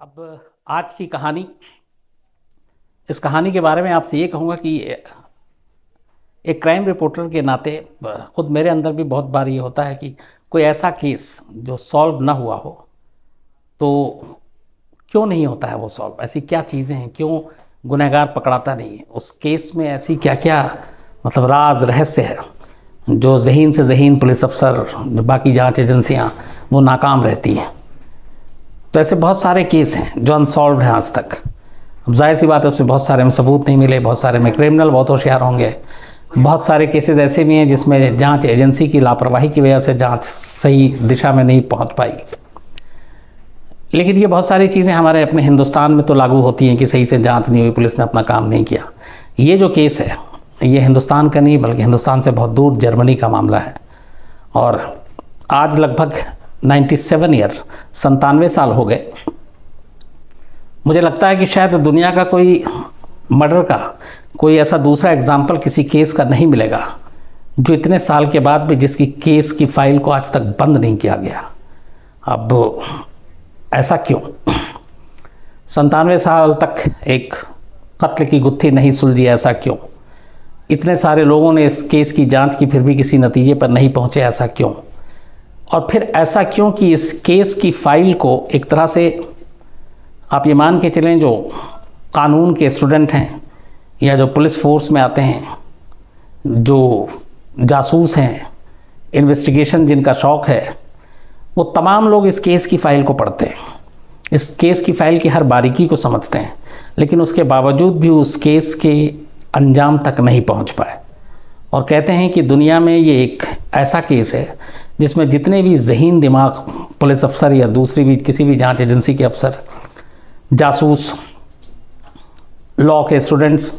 अब आज की कहानी, इस कहानी के बारे में आपसे ये कहूँगा कि एक क्राइम रिपोर्टर के नाते खुद मेरे अंदर भी बहुत बार ये होता है कि कोई ऐसा केस जो सॉल्व ना हुआ हो तो क्यों नहीं होता है वो सॉल्व। ऐसी क्या चीज़ें हैं, क्यों गुनहगार पकड़ाता नहीं है उस केस में, ऐसी क्या क्या मतलब राज रहस्य है जो ज़हीन से ज़हीन पुलिस अफसर, जो बाकी जांच एजेंसियाँ वो नाकाम रहती हैं। तो ऐसे बहुत सारे केस हैं जो अनसॉल्व्ड हैं आज तक। अब जाहिर सी बात है उसमें बहुत सारे में सबूत नहीं मिले, बहुत सारे में क्रिमिनल बहुत होशियार होंगे, बहुत सारे केसेस ऐसे भी हैं जिसमें जांच एजेंसी की लापरवाही की वजह से जांच सही दिशा में नहीं पहुंच पाई। लेकिन ये बहुत सारी चीज़ें हमारे अपने हिंदुस्तान में तो लागू होती हैं कि सही से जांच नहीं हुई, पुलिस ने अपना काम नहीं किया। ये जो केस है ये हिंदुस्तान का नहीं बल्कि हिंदुस्तान से बहुत दूर जर्मनी का मामला है। और आज लगभग 97 ईयर 97 साल हो गए। मुझे लगता है कि शायद दुनिया का कोई मर्डर का कोई ऐसा दूसरा एग्जाम्पल किसी केस का नहीं मिलेगा जो इतने साल के बाद भी जिसकी केस की फाइल को आज तक बंद नहीं किया गया। अब ऐसा क्यों? 97 साल तक एक कत्ल की गुत्थी नहीं सुलझी, ऐसा क्यों? इतने सारे लोगों ने इस केस की जांच की फिर भी किसी नतीजे पर नहीं पहुंचे, ऐसा क्यों? और फिर ऐसा क्यों कि इस केस की फाइल को एक तरह से आप ये मान के चलें, जो कानून के स्टूडेंट हैं या जो पुलिस फोर्स में आते हैं, जो जासूस हैं, इन्वेस्टिगेशन जिनका शौक़ है, वो तमाम लोग इस केस की फ़ाइल को पढ़ते हैं, इस केस की फ़ाइल की हर बारीकी को समझते हैं, लेकिन उसके बावजूद भी उस केस के अंजाम तक नहीं पहुंच पाए। और कहते हैं कि दुनिया में ये एक ऐसा केस है जिसमें जितने भी ज़हीन दिमाग पुलिस अफसर या दूसरी भी किसी भी जांच एजेंसी के अफसर, जासूस, लॉ के स्टूडेंट्स,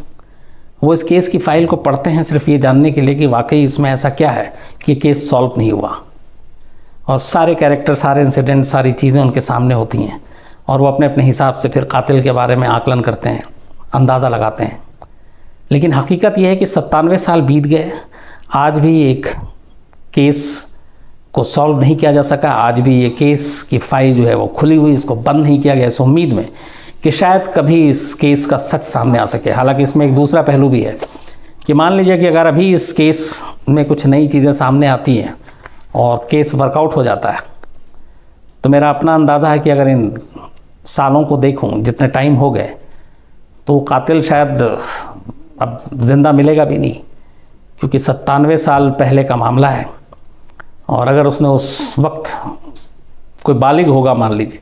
वो इस केस की फ़ाइल को पढ़ते हैं सिर्फ ये जानने के लिए कि वाकई इसमें ऐसा क्या है कि केस सॉल्व नहीं हुआ। और सारे कैरेक्टर, सारे इंसिडेंट, सारी चीज़ें उनके सामने होती हैं और वो अपने अपने हिसाब से फिर कातिल के बारे में आकलन करते हैं, अंदाज़ा लगाते हैं। लेकिन हकीकत यह है कि 97 साल बीत गए, आज भी एक केस को सॉल्व नहीं किया जा सका। आज भी ये केस की फ़ाइल जो है वो खुली हुई, इसको बंद नहीं किया गया इस उम्मीद में कि शायद कभी इस केस का सच सामने आ सके। हालांकि इसमें एक दूसरा पहलू भी है कि मान लीजिए कि अगर अभी इस केस में कुछ नई चीज़ें सामने आती हैं और केस वर्कआउट हो जाता है, तो मेरा अपना अंदाज़ा है कि अगर इन सालों को देखूं, जितने टाइम हो गए, तो कातिल शायद अब ज़िंदा मिलेगा भी नहीं, क्योंकि 97 साल पहले का मामला है। और अगर उसने उस वक्त कोई बालिग होगा, मान लीजिए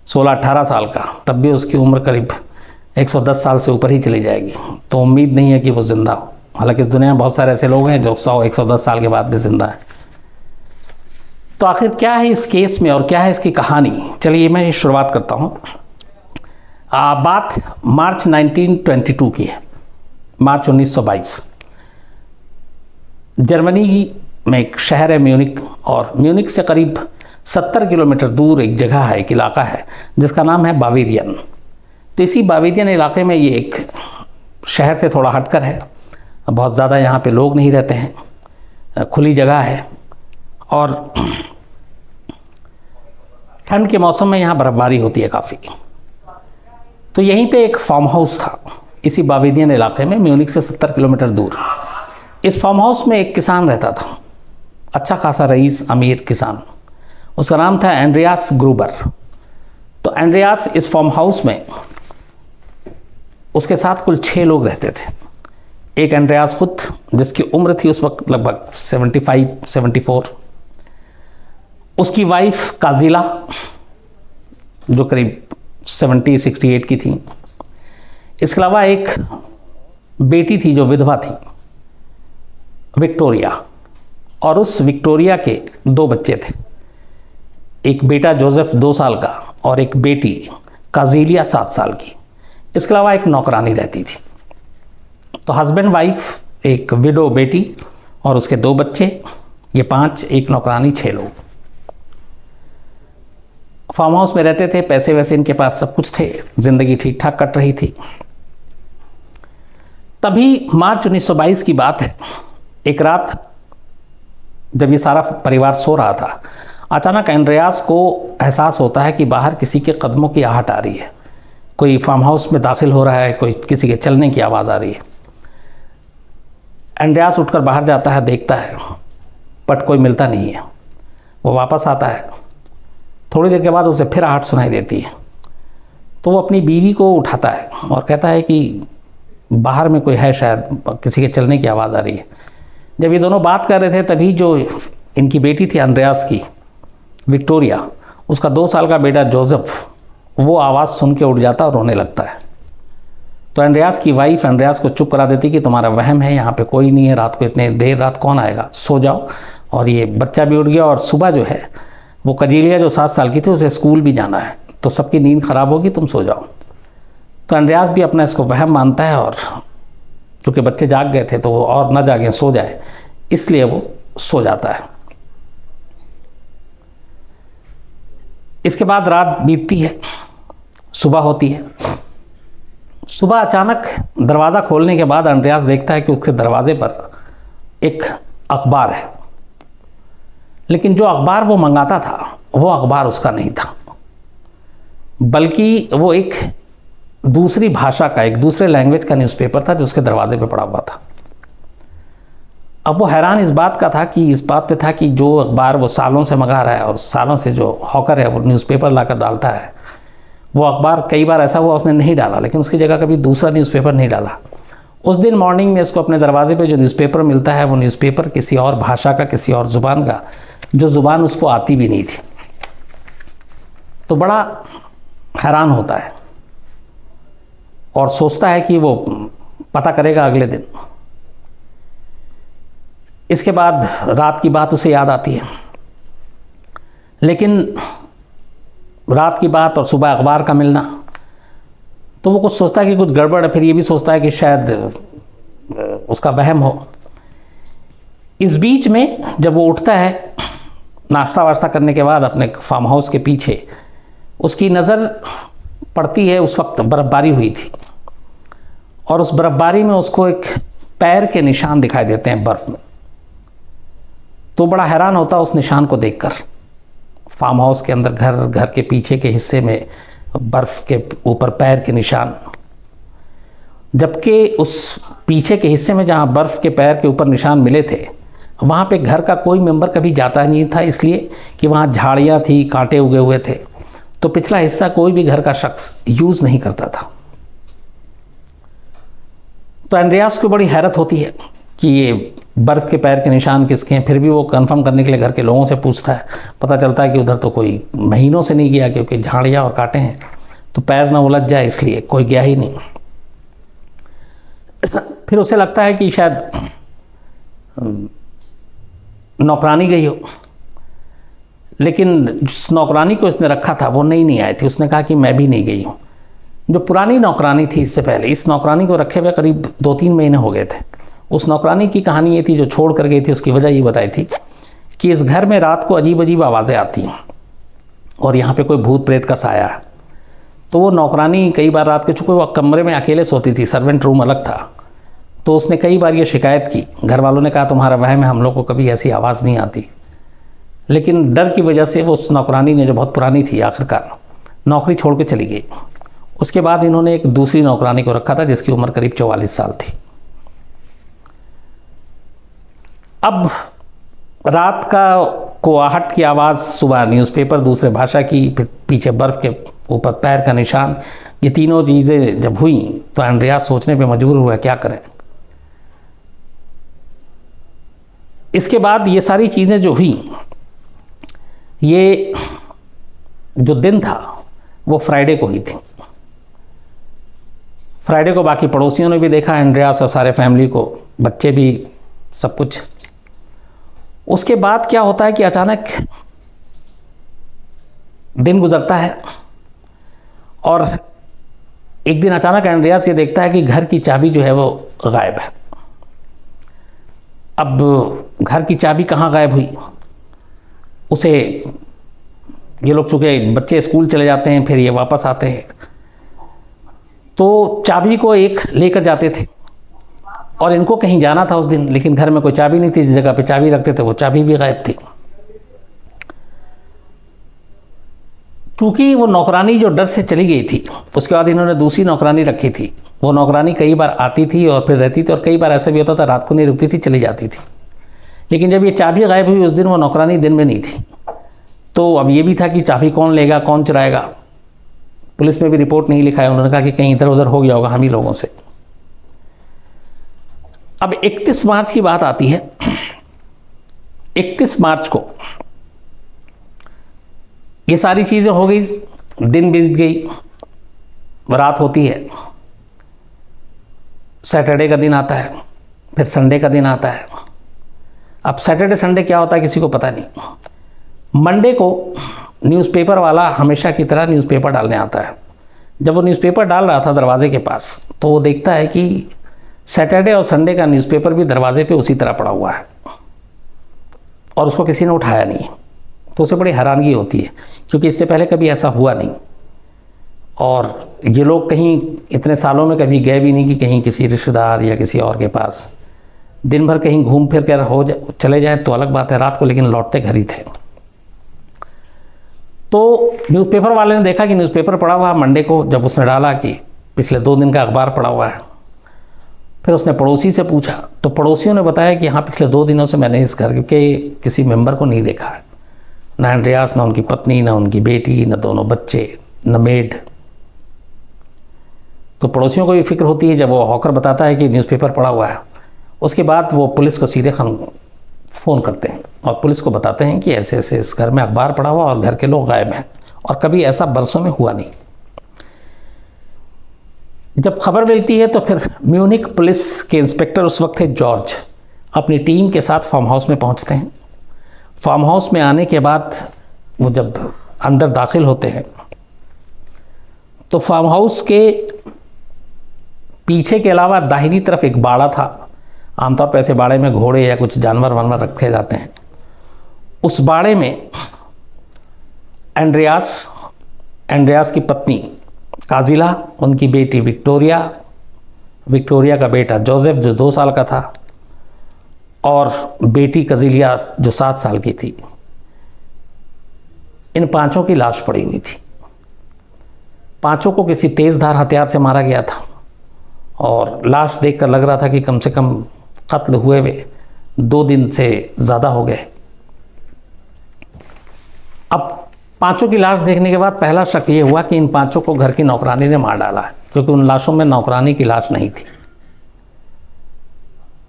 16-18 साल का, तब भी उसकी उम्र करीब 110 साल से ऊपर ही चली जाएगी, तो उम्मीद नहीं है कि वो ज़िंदा हो। हालांकि इस दुनिया में बहुत सारे ऐसे लोग हैं जो 100-110 साल के बाद भी ज़िंदा है। तो आखिर क्या है इस केस में और क्या है इसकी कहानी? चलिए मैं शुरुआत करता हूँ। बात मार्च 1922 की है, मार्च 1922। जर्मनी में एक शहर है म्यूनिक, और म्यूनिक से करीब 70 किलोमीटर दूर एक जगह है, एक इलाका है जिसका नाम है बावेरियन। तो इसी बावेरियन इलाके में ये एक शहर से थोड़ा हटकर है, बहुत ज़्यादा यहाँ पे लोग नहीं रहते हैं, खुली जगह है, और ठंड के मौसम में यहाँ बर्फ़बारी होती है काफ़ी। तो यहीं पे एक फार्म हाउस था, इसी बावेरियन इलाके में, म्यूनिक से 70 किलोमीटर दूर। इस फार्म हाउस में एक किसान रहता था, अच्छा खासा रईस, अमीर किसान। उसका नाम था एंड्रियास ग्रूबर। तो एंड्रियास इस फार्म हाउस में, उसके साथ कुल 6 लोग रहते थे। एक एंड्रियास खुद, जिसकी उम्र थी उस वक्त लगभग 75-74, उसकी वाइफ काजिला जो करीब 70-68 की थी। इसके अलावा एक बेटी थी जो विधवा थी, विक्टोरिया, और उस विक्टोरिया के 2 बच्चे थे, एक बेटा जोसेफ 2 साल का और एक बेटी काजिलिया 7 साल की। इसके अलावा एक नौकरानी रहती थी। तो हस्बैंड वाइफ, एक विडो बेटी और उसके 2 बच्चे, ये 5, एक नौकरानी, 6 लोग फार्म हाउस में रहते थे। पैसे वैसे इनके पास सब कुछ थे, ज़िंदगी ठीक ठाक कट रही थी। तभी मार्च 1922 की बात है, एक रात जब ये सारा परिवार सो रहा था, अचानक एंड्रियास को एहसास होता है कि बाहर किसी के कदमों की आहट आ रही है, कोई फार्म हाउस में दाखिल हो रहा है, कोई किसी के चलने की आवाज़ आ रही है। एंड्रियास उठकर बाहर जाता है, देखता है, बट कोई मिलता नहीं है। वो वापस आता है, थोड़ी देर के बाद उसे फिर आहट सुनाई देती है, तो वो अपनी बीवी को उठाता है और कहता है कि बाहर में कोई है, शायद किसी के चलने की आवाज़ आ रही है। जब ये दोनों बात कर रहे थे तभी जो इनकी बेटी थी एंड्रियास की, विक्टोरिया, उसका 2 साल का बेटा जोसेफ, वो आवाज़ सुन के उठ जाता और रोने लगता है। तो एंड्रियास की वाइफ एंड्रियास को चुप करा देती कि तुम्हारा वहम है, यहाँ पे कोई नहीं है, रात को इतने देर रात कौन आएगा, सो जाओ। और ये बच्चा भी उठ गया और सुबह जो है वो कजीलिया जो 7 साल की थी, उसे स्कूल भी जाना है, तो सबकी नींद ख़राब होगी, तुम सो जाओ। तो एंड्रियास भी अपना इसको वहम मानता है और चूँकि बच्चे जाग गए थे तो वो और न जागे, सो जाए, इसलिए वो सो जाता है। इसके बाद रात बीतती है, सुबह होती है। सुबह अचानक दरवाज़ा खोलने के बाद एंड्रियास देखता है कि उसके दरवाजे पर एक अखबार है, लेकिन जो अखबार वो मंगाता था वो अखबार उसका नहीं था, बल्कि वो एक दूसरी भाषा का, एक दूसरे लैंग्वेज का न्यूज़पेपर था जो उसके दरवाजे पे पड़ा हुआ था। अब वो हैरान इस बात पे था कि जो अखबार वो सालों से मंगा रहा है और सालों से जो हॉकर है वो न्यूज़पेपर लाकर डालता है, वो अखबार कई बार ऐसा हुआ उसने नहीं डाला, लेकिन उसकी जगह कभी दूसरा न्यूज़पेपर नहीं डाला। उस दिन मॉर्निंग में इसको अपने दरवाजे पे जो न्यूज़पेपर मिलता है वो न्यूज़पेपर किसी और भाषा का, किसी और ज़ुबान का, जो ज़ुबान उसको आती भी नहीं थी। तो बड़ा हैरान होता है और सोचता है कि वो पता करेगा अगले दिन। इसके बाद रात की बात उसे याद आती है, लेकिन रात की बात और सुबह अखबार का मिलना, तो वो कुछ सोचता है कि कुछ गड़बड़ है। फिर ये भी सोचता है कि शायद उसका वहम हो। इस बीच में जब वो उठता है नाश्ता वाश्ता करने के बाद अपने फार्म हाउस के पीछे, उसकी नज़र पड़ती है, उस वक्त बर्फ़बारी हुई थी और उस बर्फ़बारी में उसको एक पैर के निशान दिखाई देते हैं बर्फ़ में। तो बड़ा हैरान होता है उस निशान को देखकर। फार्म हाउस के अंदर घर के पीछे के हिस्से में बर्फ़ के ऊपर पैर के निशान, जबकि उस पीछे के हिस्से में जहाँ बर्फ़ के पैर के ऊपर निशान मिले थे, वहाँ पे घर का कोई मेंबर कभी जाता नहीं था, इसलिए कि वहाँ झाड़ियाँ थी, कांटे उगे हुए थे, तो पिछला हिस्सा कोई भी घर का शख्स यूज़ नहीं करता था। तो एंड्रियास को बड़ी हैरत होती है कि ये बर्फ़ के पैर के निशान किसके हैं। फिर भी वो कंफर्म करने के लिए घर के लोगों से पूछता है, पता चलता है कि उधर तो कोई महीनों से नहीं गया, क्योंकि झाड़ियाँ और कांटे हैं, तो पैर ना उलझ जाए इसलिए कोई गया ही नहीं। फिर उसे लगता है कि शायद नौकरानी गई हो, लेकिन जिस नौकरानी को इसने रखा था वो नहीं आई थी। उसने कहा कि मैं भी नहीं गई हूँ। जो पुरानी नौकरानी थी इससे पहले, इस नौकरानी को रखे हुए करीब 2-3 महीने हो गए थे। उस नौकरानी की कहानी ये थी, जो छोड़ कर गई थी उसकी वजह ये बताई थी कि इस घर में रात को अजीब अजीब आवाज़ें आती हैं और यहाँ पे कोई भूत प्रेत का साया है। तो वो नौकरानी कई बार रात के, चूँकि वो कमरे में अकेले सोती थी, सर्वेंट रूम अलग था, तो उसने कई बार ये शिकायत की। घर वालों ने कहा तुम्हारा वहम है, हम लोग को कभी ऐसी आवाज़ नहीं आती। लेकिन डर की वजह से वो उस नौकरानी ने, जो बहुत पुरानी थी, आखिरकार नौकरी छोड़ के चली गई। उसके बाद इन्होंने एक दूसरी नौकरानी को रखा था जिसकी उम्र करीब 44 साल थी। अब रात का को आहट की आवाज़, सुबह न्यूज़पेपर दूसरे भाषा की, फिर पीछे बर्फ़ के ऊपर पैर का निशान, ये तीनों चीज़ें जब हुई तो एंड्रियास सोचने पे मजबूर हुआ क्या करें। इसके बाद ये सारी चीज़ें जो हुई, ये जो दिन था वो फ्राइडे को ही थी। फ्राइडे को बाकी पड़ोसियों ने भी देखा, एंड्रियास और सारे फैमिली को, बच्चे भी, सब कुछ। उसके बाद क्या होता है कि अचानक दिन गुजरता है और एक दिन अचानक एंड्रियास ये देखता है कि घर की चाबी जो है वो गायब है। अब घर की चाबी कहाँ गायब हुई, उसे ये लोग, चूँकि बच्चे स्कूल चले जाते हैं फिर ये वापस आते हैं, तो चाबी को एक लेकर जाते थे और इनको कहीं जाना था उस दिन, लेकिन घर में कोई चाबी नहीं थी। जिस जगह पे चाबी रखते थे वो चाबी भी गायब थी। चूँकि वो नौकरानी जो डर से चली गई थी, उसके बाद इन्होंने दूसरी नौकरानी रखी थी। वो नौकरानी कई बार आती थी और फिर रहती थी, और कई बार ऐसा भी होता था रात को नहीं रुकती थी, चली जाती थी। लेकिन जब ये चाबी गायब हुई उस दिन वो नौकरानी दिन में नहीं थी। तो अब ये भी था कि चाबी कौन लेगा, कौन चुराएगा। पुलिस में भी रिपोर्ट नहीं लिखा है, उन्होंने कहा कि कहीं इधर उधर हो गया होगा हम ही लोगों से। अब 31 मार्च की बात आती है। 31 मार्च को ये सारी चीज़ें हो गई, दिन बीत गई, रात होती है, सैटरडे का दिन आता है, फिर संडे का दिन आता है। अब सैटरडे संडे क्या होता है किसी को पता नहीं। मंडे को न्यूज़पेपर वाला हमेशा की तरह न्यूज़पेपर डालने आता है। जब वो न्यूज़पेपर डाल रहा था दरवाजे के पास, तो वो देखता है कि सैटरडे और संडे का न्यूज़पेपर भी दरवाजे पे उसी तरह पड़ा हुआ है और उसको किसी ने उठाया नहीं। तो उसे बड़ी हैरानगी होती है, क्योंकि इससे पहले कभी ऐसा हुआ नहीं, और ये लोग कहीं इतने सालों में कभी गए भी नहीं कि कहीं किसी रिश्तेदार या किसी और के पास। दिन भर कहीं घूम फिर कर चले जाए तो अलग बात है, रात को लेकिन लौटते घर ही थे। तो न्यूज़पेपर वाले ने देखा कि न्यूज़पेपर पड़ा हुआ है मंडे को। जब उसने डाला कि पिछले 2 दिन का अखबार पड़ा हुआ है, फिर उसने पड़ोसी से पूछा, तो पड़ोसियों ने बताया कि हाँ, पिछले 2 दिनों से मैंने इस घर के किसी मेंबर को नहीं देखा है, ना एंड्रियास, ना उनकी पत्नी, ना उनकी बेटी, ना दोनों बच्चे, न मेड। तो पड़ोसियों को भी फिक्र होती है जब वो हॉकर बताता है कि न्यूज़पेपर पड़ा हुआ है। उसके बाद वो पुलिस को सीधे फ़ोन करते हैं और पुलिस को बताते हैं कि ऐसे ऐसे इस घर में अखबार पड़ा हुआ और घर के लोग गायब हैं, और कभी ऐसा बरसों में हुआ नहीं। जब खबर मिलती है तो फिर म्यूनिक पुलिस के इंस्पेक्टर उस वक्त थे जॉर्ज, अपनी टीम के साथ फार्म हाउस में पहुंचते हैं। फार्म हाउस में आने के बाद वो जब अंदर दाखिल होते हैं तो फार्म हाउस के पीछे के अलावा दाहिनी तरफ एक बाड़ा था। आमतौर पर ऐसे बाड़े में घोड़े या कुछ जानवर वानवर रखे जाते हैं। उस बाड़े में एंड्रियास की पत्नी काजिला, उनकी बेटी विक्टोरिया का बेटा जोसेफ जो 2 साल का था, और बेटी कजिलिया जो 7 साल की थी। इन 5 की लाश पड़ी हुई थी। 5 को किसी तेज़धार हथियार से मारा गया था, और लाश देखकर लग रहा था कि कम से कम कत्ल हुए 2 दिन से ज़्यादा हो गए। अब 5 की लाश देखने के बाद पहला शक ये हुआ कि इन 5 को घर की नौकरानी ने मार डाला है, क्योंकि उन लाशों में नौकरानी की लाश नहीं थी।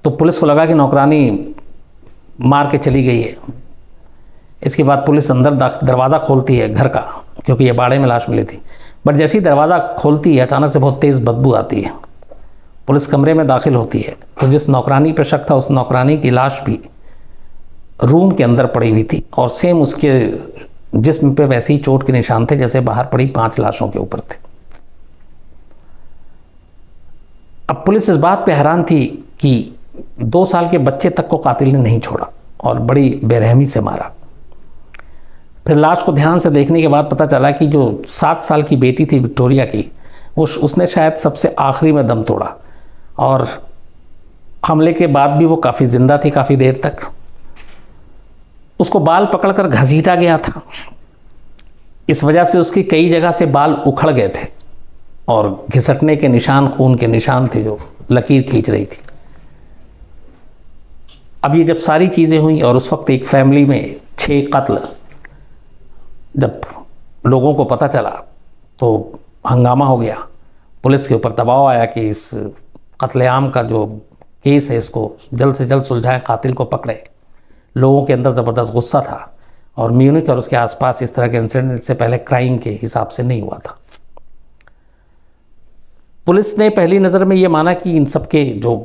तो पुलिस को लगा कि नौकरानी मार के चली गई है। इसके बाद पुलिस अंदर दरवाज़ा खोलती है घर का, क्योंकि ये बाड़े में लाश मिली थी। बट जैसे ही दरवाज़ा खोलती है अचानक से बहुत तेज़ बदबू आती है। पुलिस कमरे में दाखिल होती है तो जिस नौकरानी पर शक था उस नौकरानी की लाश भी रूम के अंदर पड़ी हुई थी, और सेम उसके जिस्म पे वैसे ही चोट के निशान थे जैसे बाहर पड़ी 5 लाशों के ऊपर थे। अब पुलिस इस बात पे हैरान थी कि 2 साल के बच्चे तक को कातिल ने नहीं छोड़ा और बड़ी बेरहमी से मारा। फिर लाश को ध्यान से देखने के बाद पता चला कि जो 7 साल की बेटी थी विक्टोरिया की, उसने शायद सबसे आखिरी में दम तोड़ा, और हमले के बाद भी वो काफ़ी ज़िंदा थी काफ़ी देर तक। उसको बाल पकड़कर घसीटा गया था, इस वजह से उसकी कई जगह से बाल उखड़ गए थे और घिसटने के निशान, खून के निशान थे जो लकीर खींच रही थी। अब ये जब सारी चीज़ें हुई और उस वक्त एक फैमिली में 6 कत्ल, जब लोगों को पता चला तो हंगामा हो गया। पुलिस के ऊपर दबाव आया कि इस कत्लेआम का जो केस है इसको जल्द से जल्द सुलझाएं, कातिल को पकड़े। लोगों के अंदर ज़बरदस्त गुस्सा था, और म्यूनिख और उसके आसपास इस तरह के इंसिडेंट से पहले क्राइम के हिसाब से नहीं हुआ था। पुलिस ने पहली नज़र में ये माना कि इन सब के जो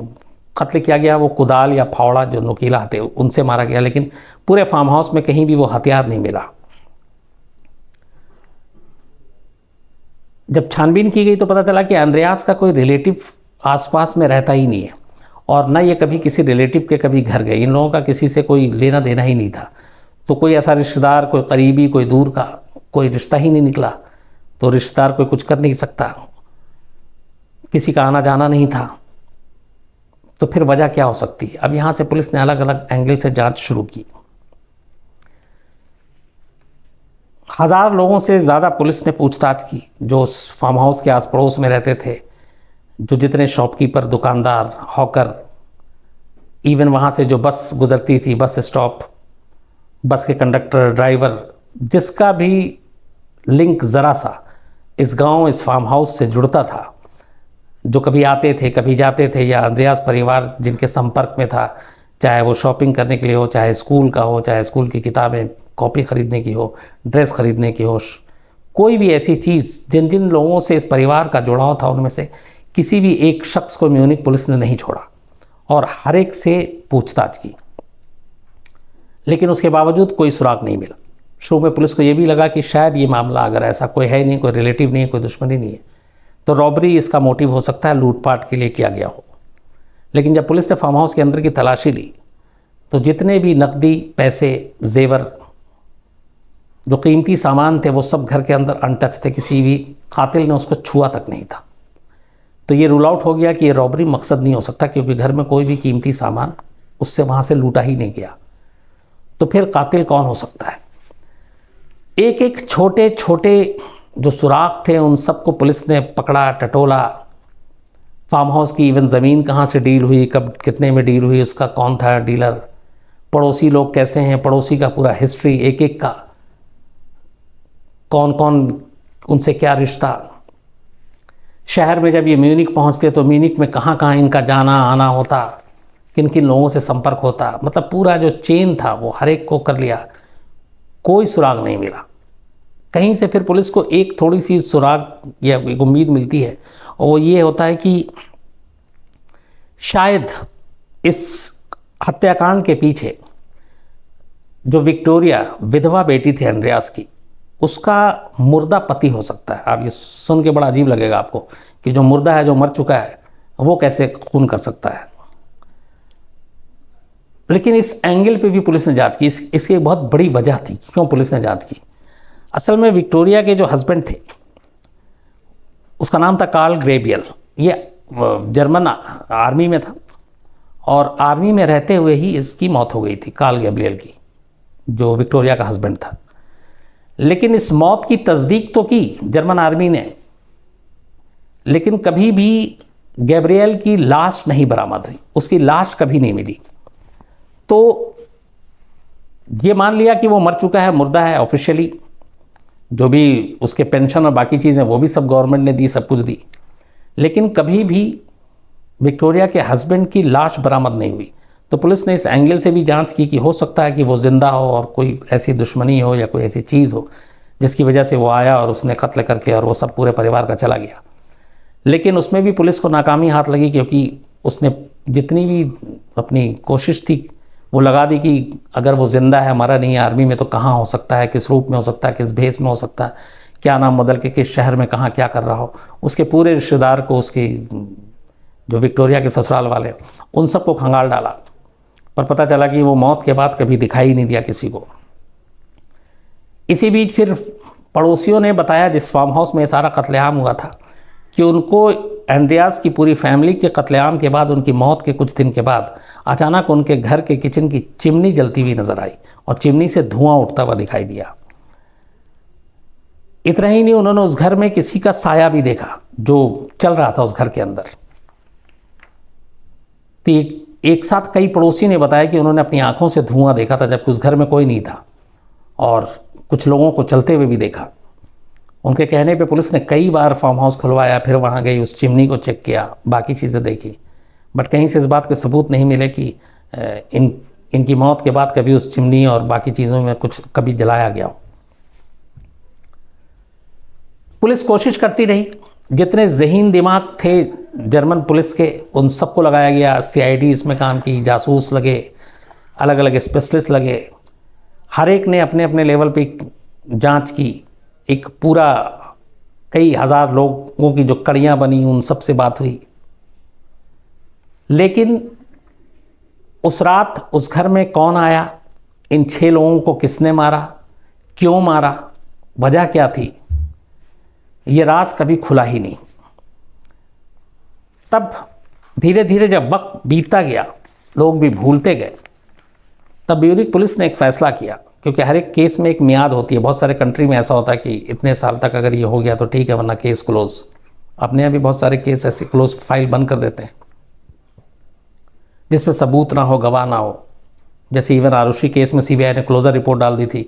कत्ल किया गया वो कुदाल या फावड़ा जो नुकीला हथे उनसे मारा गया, लेकिन पूरे फार्म हाउस में कहीं भी वो हथियार नहीं मिला। जब छानबीन की गई तो पता चला कि एंड्रियास का कोई रिलेटिव आसपास में रहता ही नहीं है, और न ये कभी किसी रिलेटिव के कभी घर गए। इन लोगों का किसी से कोई लेना देना ही नहीं था। तो कोई ऐसा रिश्तेदार, कोई करीबी, कोई दूर का कोई रिश्ता ही नहीं निकला। तो रिश्तेदार कोई कुछ कर नहीं सकता, किसी का आना जाना नहीं था। तो फिर वजह क्या हो सकती है? अब यहाँ से पुलिस ने अलग अलग एंगल से जांच शुरू की। हज़ार लोगों से ज़्यादा पुलिस ने पूछताछ की जो उस फार्म हाउस के आस पड़ोस में रहते थे, जो जितने शॉपकीपर, दुकानदार, हॉकर, इवन वहाँ से जो बस गुजरती थी, बस स्टॉप, बस के कंडक्टर, ड्राइवर, जिसका भी लिंक ज़रा सा इस गांव, इस फार्म हाउस से जुड़ता था, जो कभी आते थे, कभी जाते थे, या अंद्रयास परिवार जिनके संपर्क में था, चाहे वो शॉपिंग करने के लिए हो, चाहे स्कूल का हो, चाहे स्कूल की किताबें, कॉपी ख़रीदने की हो, ड्रेस ख़रीदने की हो, कोई भी ऐसी चीज़, जिन जिन लोगों से इस परिवार का जुड़ाव था, उनमें से किसी भी एक शख्स को म्यूनिख पुलिस ने नहीं छोड़ा और हर एक से पूछताछ की, लेकिन उसके बावजूद कोई सुराग नहीं मिला। शुरू में पुलिस को ये भी लगा कि शायद ये मामला, अगर ऐसा कोई है नहीं, कोई रिलेटिव नहीं है, कोई दुश्मनी नहीं है, तो रॉबरी इसका मोटिव हो सकता है, लूटपाट के लिए किया गया हो। लेकिन जब पुलिस ने फार्म हाउस के अंदर की तलाशी ली तो जितने भी नकदी, पैसे, जेवर, जो कीमती सामान थे, वो सब घर के अंदर अनटच थे, किसी भी कातिल ने उसको छुआ तक नहीं था। तो ये रूल आउट हो गया कि ये रॉबरी मकसद नहीं हो सकता, क्योंकि घर में कोई भी कीमती सामान उससे वहाँ से लूटा ही नहीं गया। तो फिर कातिल कौन हो सकता है? एक एक छोटे छोटे जो सुराग थे उन सबको पुलिस ने पकड़ा, टटोला। फार्म हाउस की इवन ज़मीन कहाँ से डील हुई, कब कितने में डील हुई, उसका कौन था डीलर, पड़ोसी लोग कैसे हैं, पड़ोसी का पूरा हिस्ट्री, एक एक का कौन कौन, उनसे क्या रिश्ता। शहर में जब ये म्यूनिख पहुँचते तो म्यूनिख में कहाँ कहाँ इनका जाना आना होता, किन किन लोगों से संपर्क होता, मतलब पूरा जो चेन था वो हर एक को कर लिया। कोई सुराग नहीं मिला कहीं से। फिर पुलिस को एक थोड़ी सी सुराग या एक उम्मीद मिलती है, और वो ये होता है कि शायद इस हत्याकांड के पीछे जो विक्टोरिया, विधवा बेटी थी अंद्रयास की, उसका मुर्दा पति हो सकता है। आप ये सुन के बड़ा अजीब लगेगा आपको कि जो मुर्दा है, जो मर चुका है, वो कैसे खून कर सकता है। लेकिन इस एंगल पे भी पुलिस ने जांच की। इसकी एक बहुत बड़ी वजह थी क्यों पुलिस ने जांच की। असल में विक्टोरिया के जो हस्बैंड थे, उसका नाम था कार्ल ग्रेबियल। ये जर्मन आर्मी में था और आर्मी में रहते हुए ही इसकी मौत हो गई थी, कार्ल गैब्रियल की, जो विक्टोरिया का हस्बैंड था। लेकिन इस मौत की तस्दीक तो की जर्मन आर्मी ने, लेकिन कभी भी गैब्रियल की लाश नहीं बरामद हुई, उसकी लाश कभी नहीं मिली। तो ये मान लिया कि वो मर चुका है, मुर्दा है ऑफिशियली। जो भी उसके पेंशन और बाकी चीज़ें वो भी सब गवर्नमेंट ने दी, सब कुछ दी, लेकिन कभी भी विक्टोरिया के हस्बैंड की लाश बरामद नहीं हुई। तो पुलिस ने इस एंगल से भी जांच की कि हो सकता है कि वो ज़िंदा हो और कोई ऐसी दुश्मनी हो या कोई ऐसी चीज़ हो जिसकी वजह से वो आया और उसने कत्ल करके और वो सब पूरे परिवार का चला गया। लेकिन उसमें भी पुलिस को नाकामी हाथ लगी, क्योंकि उसने जितनी भी अपनी कोशिश थी वो लगा दी कि अगर वो ज़िंदा है, मरा नहीं है आर्मी में, तो कहाँ हो सकता है, किस रूप में हो सकता है, किस भेष में हो सकता है, क्या नाम बदल के किस शहर में कहाँ क्या कर रहा हो। उसके पूरे रिश्तेदार को, उसकी जो विक्टोरिया के ससुराल वाले, उन सबको खंगाल डाला, पर पता चला कि वो मौत के बाद कभी दिखाई ही नहीं दिया किसी को। इसी बीच फिर पड़ोसियों ने बताया, जिस फार्म हाउस में सारा कत्लेआम हुआ था, कि उनको एंड्रियास की पूरी फैमिली के कत्लेआम के बाद, उनकी मौत के कुछ दिन के बाद, अचानक उनके घर के किचन की चिमनी जलती हुई नजर आई और चिमनी से धुआं उठता हुआ दिखाई दिया। इतना ही नहीं, उन्होंने उस घर में किसी का साया भी देखा जो चल रहा था उस घर के अंदर। तो एक साथ कई पड़ोसी ने बताया कि उन्होंने अपनी आंखों से धुआं देखा था, जबकि उस घर में कोई नहीं था, और कुछ लोगों को चलते हुए भी देखा। उनके कहने पे पुलिस ने कई बार फार्म हाउस खुलवाया, फिर वहाँ गई, उस चिमनी को चेक किया, बाकी चीज़ें देखी, बट कहीं से इस बात के सबूत नहीं मिले कि इनकी मौत के बाद कभी उस चिमनी और बाकी चीज़ों में कुछ कभी जलाया गया हो। पुलिस कोशिश करती रही, जितने ज़हीन दिमाग थे जर्मन पुलिस के उन सबको लगाया गया। CID इसमें काम की, जासूस लगे, अलग अलग स्पेशलिस्ट लगे, हर एक ने अपने अपने लेवल पे जांच की। एक पूरा कई हज़ार लोगों की जो कड़ियाँ बनी, उन सब से बात हुई। लेकिन उस रात उस घर में कौन आया, इन 6 लोगों को किसने मारा, क्यों मारा, वजह क्या थी, ये राज कभी खुला ही नहीं। तब धीरे धीरे जब वक्त बीतता गया, लोग भी भूलते गए, तब म्यूनिख पुलिस ने एक फैसला किया क्योंकि हर एक केस में एक मियाद होती है। बहुत सारे कंट्री में ऐसा होता है कि इतने साल तक अगर ये हो गया तो ठीक है, वरना केस क्लोज। अपने यहाँ भी बहुत सारे केस ऐसे क्लोज फाइल बंद कर देते हैं जिसमें सबूत ना हो, गवाह ना हो। जैसे इवन आरुषि केस में सीबीआई ने क्लोजर रिपोर्ट डाल दी थी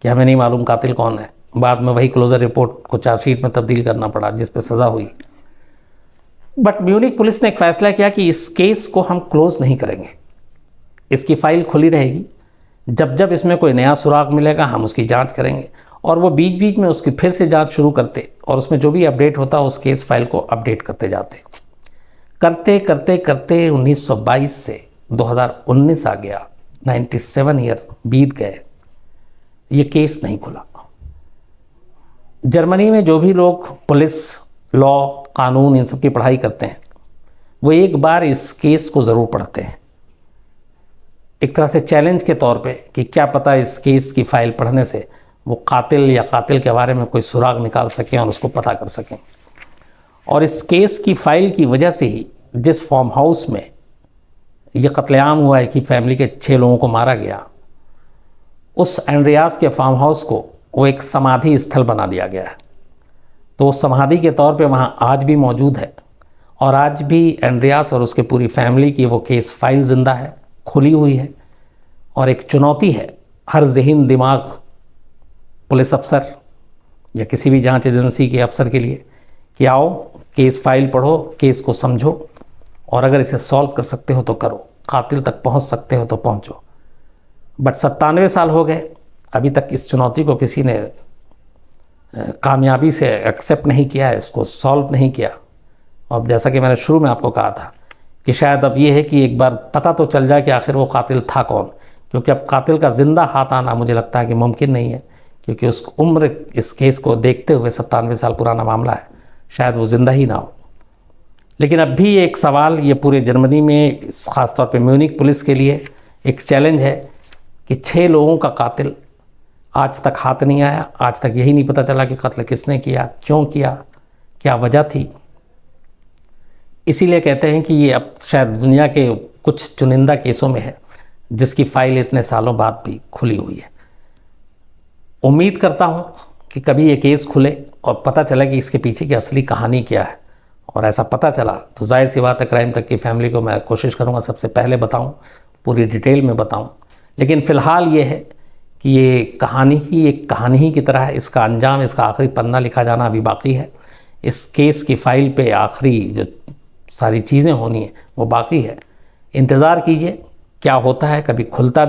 कि हमें नहीं मालूम कातिल कौन है। बाद में वही क्लोजर रिपोर्ट को चार्जशीट में तब्दील करना पड़ा, जिस पर सज़ा हुई। बट म्यूनिक पुलिस ने एक फैसला किया कि इस केस को हम क्लोज नहीं करेंगे, इसकी फाइल खुली रहेगी। जब जब इसमें कोई नया सुराग मिलेगा हम उसकी जांच करेंगे। और वो बीच बीच में उसकी फिर से जांच शुरू करते और उसमें जो भी अपडेट होता उस केस फाइल को अपडेट करते जाते। करते करते करते 1922 से 2019 आ गया, 97 ईयर बीत गए, ये केस नहीं खुला। जर्मनी में जो भी लोग पुलिस, लॉ, कानून इन सब की पढ़ाई करते हैं वो एक बार इस केस को ज़रूर पढ़ते हैं, एक तरह से चैलेंज के तौर पे कि क्या पता इस केस की फाइल पढ़ने से वो कातिल या कातिल के बारे में कोई सुराग निकाल सकें और उसको पता कर सकें। और इस केस की फाइल की वजह से ही जिस फार्म हाउस में ये कत्लेआम हुआ है कि फैमिली के 6 लोगों को मारा गया, उस एंड्रियास के फार्म हाउस को वो एक समाधि स्थल बना दिया गया है। तो वो समाधि के तौर पे वहाँ आज भी मौजूद है और आज भी एंड्रियास और उसके पूरी फैमिली की वो केस फाइल ज़िंदा है, खुली हुई है। और एक चुनौती है हर ज़हीन दिमाग पुलिस अफसर या किसी भी जांच एजेंसी के अफसर के लिए कि आओ केस फाइल पढ़ो, केस को समझो और अगर इसे सॉल्व कर सकते हो तो करो, कातिल तक पहुंच सकते हो तो पहुंचो। बट 97 साल हो गए, अभी तक इस चुनौती को किसी ने कामयाबी से एक्सेप्ट नहीं किया, इसको सॉल्व नहीं किया। और जैसा कि मैंने शुरू में आपको कहा था कि शायद अब ये है कि एक बार पता तो चल जाए कि आखिर वो कातिल था कौन, क्योंकि अब कातिल का ज़िंदा हाथ आना मुझे लगता है कि मुमकिन नहीं है, क्योंकि उस उम्र इस केस को देखते हुए 97 साल पुराना मामला है, शायद वो ज़िंदा ही ना हो। लेकिन अब भी एक सवाल ये पूरे जर्मनी में, ख़ासतौर पे म्यूनिक पुलिस के लिए एक चैलेंज है कि 6 लोगों का कातिल आज तक हाथ नहीं आया। आज तक यही नहीं पता चला कि कत्ल किसने किया, क्यों किया, क्या वजह थी। इसीलिए कहते हैं कि ये अब शायद दुनिया के कुछ चुनिंदा केसों में है जिसकी फाइल इतने सालों बाद भी खुली हुई है। उम्मीद करता हूँ कि कभी ये केस खुले और पता चला कि इसके पीछे की असली कहानी क्या है। और ऐसा पता चला तो जाहिर सी बात है क्राइम तक की फैमिली को मैं कोशिश करूँगा सबसे पहले बताऊँ, पूरी डिटेल में बताऊँ। लेकिन फ़िलहाल ये है कि ये कहानी ही एक कहानी ही की तरह है। इसका अंजाम, इसका आखिरी पन्ना लिखा जाना अभी बाकी है। इस केस की फाइल पे आखिरी जो सारी चीज़ें होनी है वो बाकी है। इंतज़ार कीजिए क्या होता है, कभी खुलता